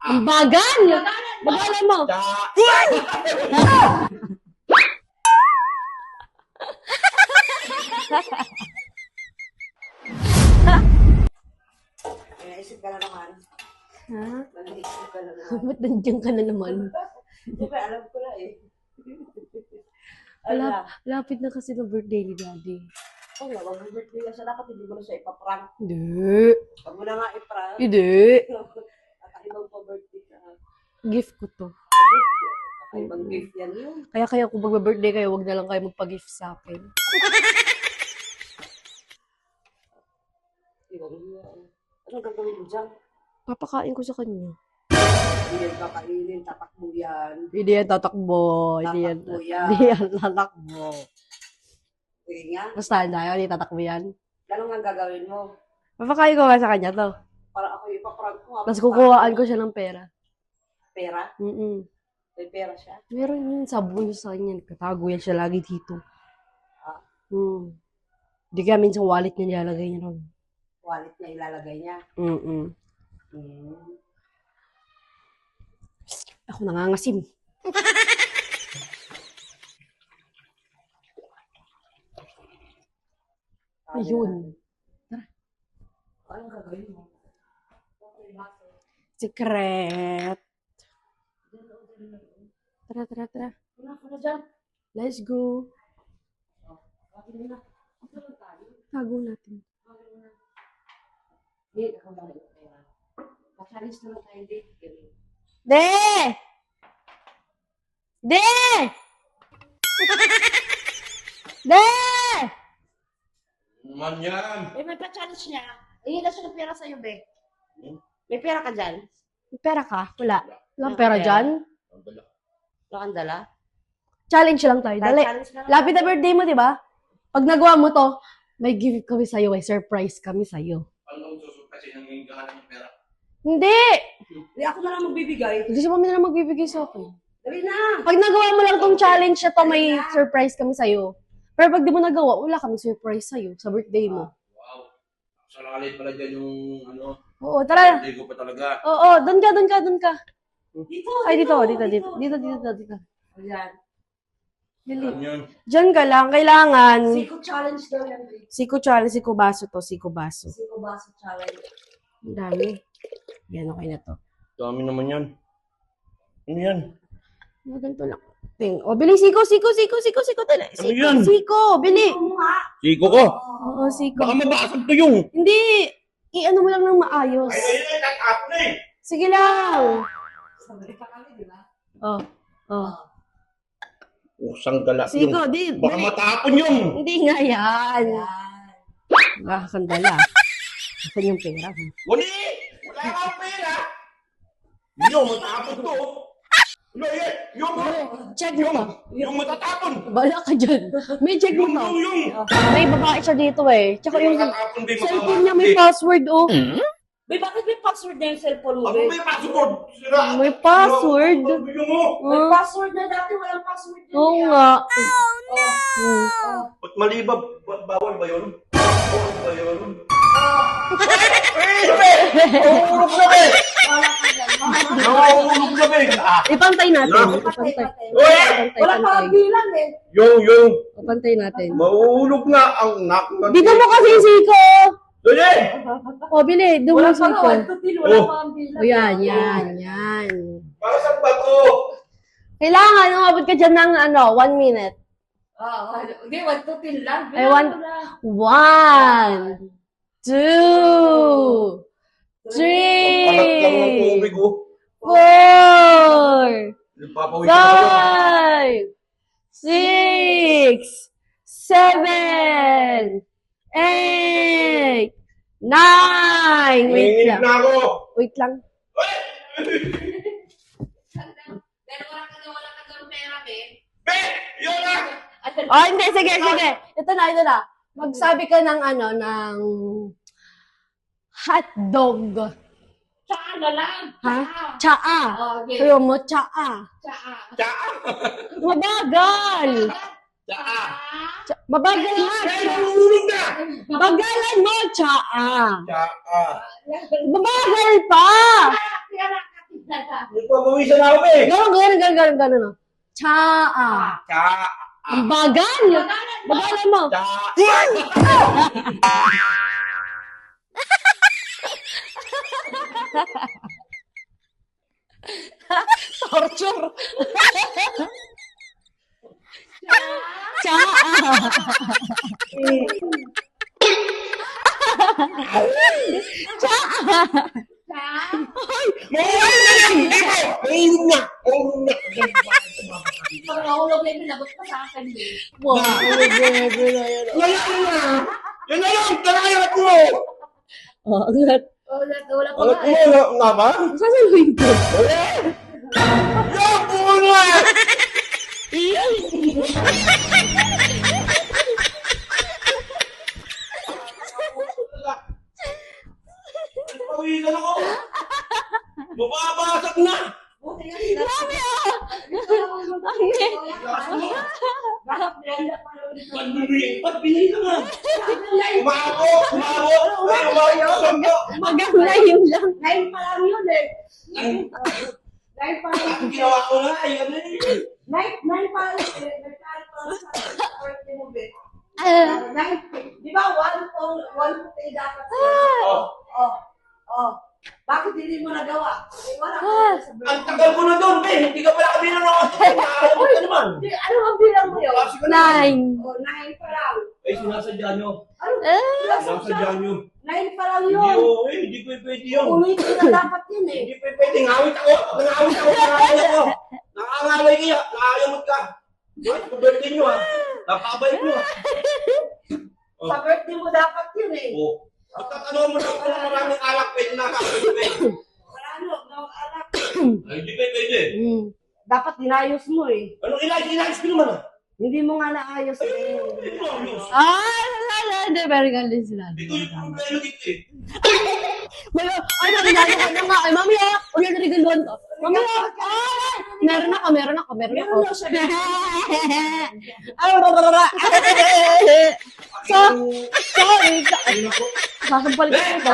Ang bagal! Bagalan mo! Naisip ka na naman. Ha? Naisip ka na naman. Ba't nandiyan ka na naman? Siyempre, alam ko na eh. Lapit na kasi ng birthday ni Daddy. Oo nga, mag-birthday ka siya. Dapat hindi mo na siya ipaprank. Hindi. Huwag mo na nga iprank. Hindi. Kakaibang pa-birthday ka. Gift ko to. Kakaibang gift yan yun. Kaya kung mag-birthday kayo, wag na lang kayo magpa-gift sa akin. Anong gagawin mo dyan? Papakain ko sa kanya. Hindi yan kakainin, tatakbo yan. Hindi yan tatakbo. Hindi yan tatakbo. Sige nga, Basta tayo, hindi tatakbo yan. ganun nga gagawin mo. Papakain ko nga sa kanya to. Para ako ipaprank mo. Tapos kukuhaan ko siya ng pera. Pera? May pera siya? Meron yun, saboy sa kanya. Katago yan siya lagi dito. Hindi kaya minsan wallet niya nilalagay niya ron. Wallet niya ilalagay niya. Ako nangangasim. Ayun. Anong gagawin mo? Secret. Tara. Wala ka na dyan. Let's go. Bakit mo na? Ito lang tayo. Tago natin. Hindi, ako lang yung pera. Makalis na lang tayo date. De! De! De! Man yan. May pa-challenge niya. Hihila siya ng pera sa'yo, be. May pera ka dyan? May pera ka? Wala. Walang Wala pera pera. dyan? Wala kang dala? Challenge lang tayo. Dali. Challenge na lang. Lapit na birthday mo, di ba? Pag nagawa mo to, may gift kami sa'yo. May surprise kami sa'yo. Ano susukasin ng hinggahan ng pera? Hindi! Hindi, ako na lang magbibigay. Hindi si mami na lang magbibigay sa akin. Dali na! Pag nagawa mo lang tong challenge na to, may surprise kami sa'yo. Pero pag di mo nagawa, wala kami surprise sa'yo sa birthday mo. Wow. Salalit pala dyan yung ano. Oo, tara. Hindi ko pa talaga. Oo, doon ka. Dito, Ay, dito. Ayan. Dili. Ano yun? Diyan ka lang, kailangan. Siko challenge daw yan, be. Siko challenge, siko baso to, siko baso. Siko baso challenge. Ang dami. Yan, okay na to. Dami naman yan. Ano yan? Ganito lang. O, bili, siko. Tala. Ano yan? Siko, bili. Ito mo nga. Siko ko. Oo, siko. Baka mabasag to yung. Hindi. I-ano mo lang ng maayos. Ay, tatapon na eh. Sige lang. Sabay ka kami, di ba? Oh. Usang gala yung. Siko, di. Baka matapon yung. Hindi nga yan. Nakakandala. Saan yung pera? Wali! Wala kang pera. Yung matapon to. Ano yan? Check mo to. Yung matatapon. Bala ka dyan. May check mo to. Yung. May babae siya dito eh. Tsaka yung matatapon din. cellphone niya may password oh. Be, bakit may password na yung cellphone mo, Ano be? may password? Sira. May password. Yung mo. May password na dati, walang password na Oo yan. nga. Ba't malibab? Bawal ba yun? Bawal ba yun? Nauulog na be! Nauulog na be! Ipantay natin. Patay. Ipantay. Wala pa ang bilang eh. Yung, Ipantay natin. mauulog na ang nak. Dito mo kasi siko. Dali! O, bili. Doon mo Wala pa siko. nga, wala pa ang bilang. O, yan. Para sa bato! Kailangan, umabot ka dyan ng 1 minute. Hindi, 1 to 10 lang. I want- 1, 2, Palat lang ng 3, tubig oh. 4, Nagpapawis na kayo. 5, 6, 7, 8, 9. Wait Nanginginig lang. na ako. Wait lang. Pero wala ka daw pera, be. Be! Yun na! Oh, hindi. Sige. Ito na. Magsabi ka ng ng hotdog. Tsaka na lang. Ha? Tsaa. Okay. Sayo mo, tsaa. Tsaka. Tsaa! Mabagal. Tsaa! Mabagal nga. Ay, nahulog na! Bagalan mo, tsaa. Tsaa! Mabagal pa. Kaya nakatignan. Nagpapawisan ako eh. Ganon, no? Tsaa. Tsa. Ang bagal. Bagalan mo. Tsa. Torture. Tsaa. Mahulog na! Pag nahulog na yung pinagot pa sa akin, be. Wow. Wala na! Yan na lang! Tanayat mo! Oh, agad. Wala pa Wala nga ko eh. wala nga ba? Sasaluhin ko. Wala! Yan po na! Pawisan ako! Mababasag na! Buti nga sila. Ba't binili ka nga? Umako! Umako! Maganda yun lang. Ngayon pa lang yun eh. Ngayon pa lang. Ang ginawa ko nga, ayan eh. Ngayon pa lang eh. Nagkaroon pa lang sa birthday mo, be. Ah. Di ba, one pay dapat Oh, Oh. Bakit hindi mo nagawa? Wala ka sa ang birthday. tagal ko na doon, be. Hindi ka pala kabilang ako. Nakakalimutan ka naman. Ano ang bilang mo yun? Klase ka naman. 9. Oh, 9 pa lang. Eh, sinasadya nyo. Ano? Sinasadya nyo. 9 pa lang Hindi yun. oh, eh. Hindi pwede yun. Umitin na dapat yun eh. Hindi pwede. Ngawit ako. Nangawit ako. Nakangaway kaya. Nakakayamot ka. Bakit ko birthday nyo ha? Napakabait mo ha. Oh. Sa birthday mo dapat yun eh. Oh. Magtatanong mo na kung maraming alak pwede na kakabait. Wala no, anak. Ay, hindi pwede. Dapat dinayos mo eh. Anong ilayos ko naman ah? Hindi mo nga naayos eh. Ito ang news. Hindi, very good din sila. Ito yung problema dito eh. Ano, inalo ko na nga. Ay, mami, ulit na regaluhan to. Mami, meron ako. Meron na siya. Sorry. Ayun ako. Sasampal ko ito.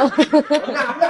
Wag na.